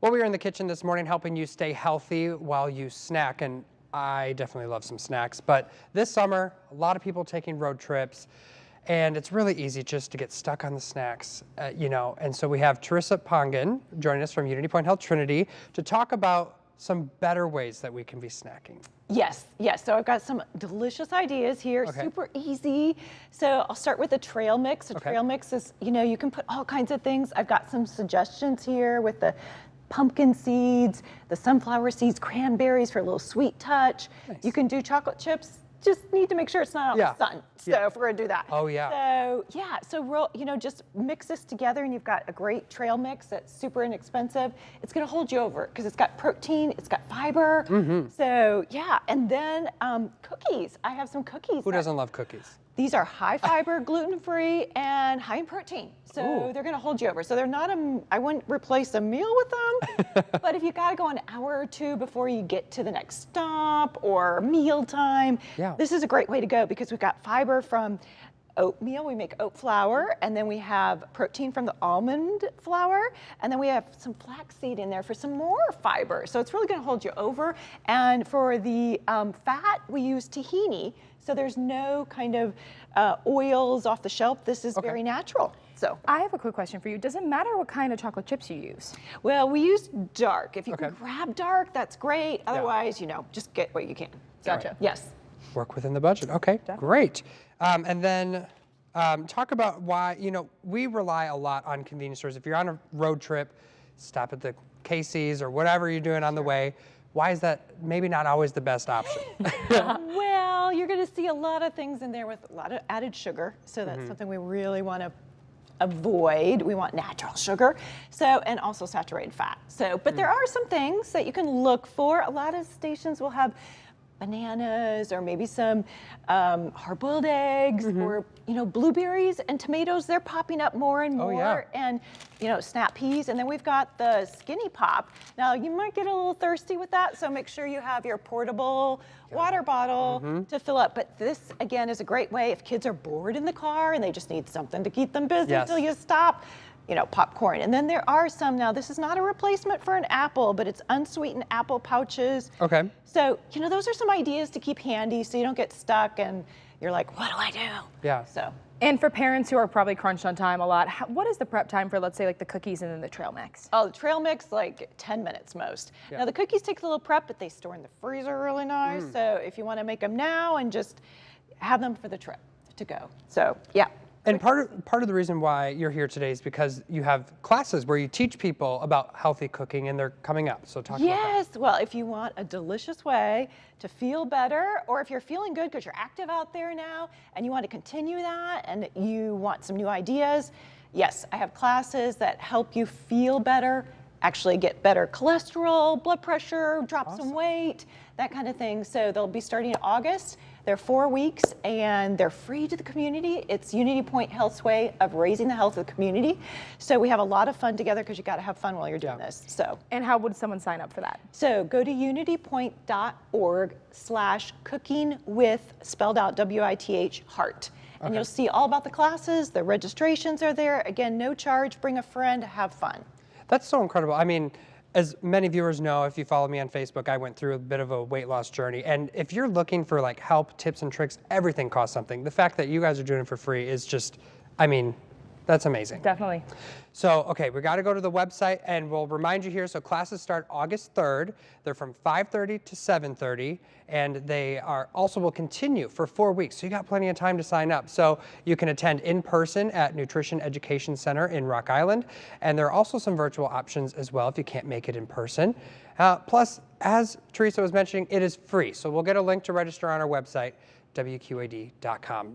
Well, we are in the kitchen this morning helping you stay healthy while you snack, and I definitely love some snacks. But this summer, a lot of people taking road trips, and it's really easy just to get stuck on the snacks, And so we have Teresa Pangan joining us from UnityPoint Health Trinity to talk about some better ways that we can be snacking. Yes. So I've got some delicious ideas here, super easy. So I'll start with a trail mix. Trail mix is, you can put all kinds of things. I've got some suggestions here with the pumpkin seeds, the sunflower seeds, cranberries for a little sweet touch. Nice. You can do chocolate chips. Just need to make sure it's not out in the sun. So if we're gonna do that. Oh yeah. So roll, just mix this together and you've got a great trail mix that's super inexpensive. It's gonna hold you over because it's got protein, it's got fiber. So yeah, and then cookies. I have some cookies. Who doesn't love cookies? These are high fiber, gluten-free, and high in protein. So they're gonna hold you over. So they're not I wouldn't replace a meal with them, but if you gotta go an hour or two before you get to the next stop or meal time, this is a great way to go because we've got fiber from oatmeal, we make oat flour, and then we have protein from the almond flour, and then we have some flaxseed in there for some more fiber. So it's really gonna hold you over. And for the fat, we use tahini, so there's no kind of oils off the shelf. This is very natural. So I have a quick question for you. Does it matter what kind of chocolate chips you use? Well, we use dark. If you can grab dark, that's great. Otherwise, just get what you can. Gotcha. Yes. Work within the budget. Okay, great. And then talk about why, we rely a lot on convenience stores. If you're on a road trip, stop at the Casey's or whatever you're doing on the way. Why is that maybe not always the best option? Well, you're going to see a lot of things in there with a lot of added sugar. So that's something we really want to avoid. We want natural sugar. And also saturated fat. But there are some things that you can look for. A lot of stations will have bananas or maybe some hard-boiled eggs or blueberries and tomatoes. They're popping up more and more. And snap peas. And then we've got the Skinny Pop. Now you might get a little thirsty with that, so make sure you have your portable water bottle to fill up. But this again is a great way if kids are bored in the car and they just need something to keep them busy until you stop. Popcorn. And then there are some, now this is not a replacement for an apple, but it's unsweetened apple pouches. So, those are some ideas to keep handy so you don't get stuck and you're like, what do I do? And for parents who are probably crunched on time a lot, what is the prep time for, let's say, like the cookies and then the trail mix? Oh, the trail mix, like 10 minutes most. Now the cookies take a little prep, but they store in the freezer really nice. So if you want to make them now and just have them for the trip to go. So, yeah. And part of the reason why you're here today is because you have classes where you teach people about healthy cooking and they're coming up. So talk about that. Yes, well, if you want a delicious way to feel better, or if you're feeling good because you're active out there now and you want to continue that and you want some new ideas, yes, I have classes that help you feel better, actually get better cholesterol, blood pressure, drop some weight, that kind of thing. So they'll be starting in August. They're 4 weeks and they're free to the community. It's UnityPoint Health's way of raising the health of the community. So we have a lot of fun together because you got to have fun while you're doing this. And how would someone sign up for that? So go to unitypoint.org/cooking-with, spelled out WITH, heart. And you'll see all about the classes. The registrations are there. Again, no charge. Bring a friend. Have fun. That's so incredible. I mean, as many viewers know, if you follow me on Facebook, I went through a bit of a weight loss journey. And if you're looking for like help, tips and tricks, everything costs something. The fact that you guys are doing it for free is just, I mean, that's amazing. Definitely. So, okay, we got to go to the website and we'll remind you here. So classes start August 3rd. They're from 5:30 to 7:30 and they are also will continue for 4 weeks. So you got plenty of time to sign up. So you can attend in person at Nutrition Education Center in Rock Island. And there are also some virtual options as well if you can't make it in person. Plus, as Teresa was mentioning, it is free. So we'll get a link to register on our website, WQAD.com.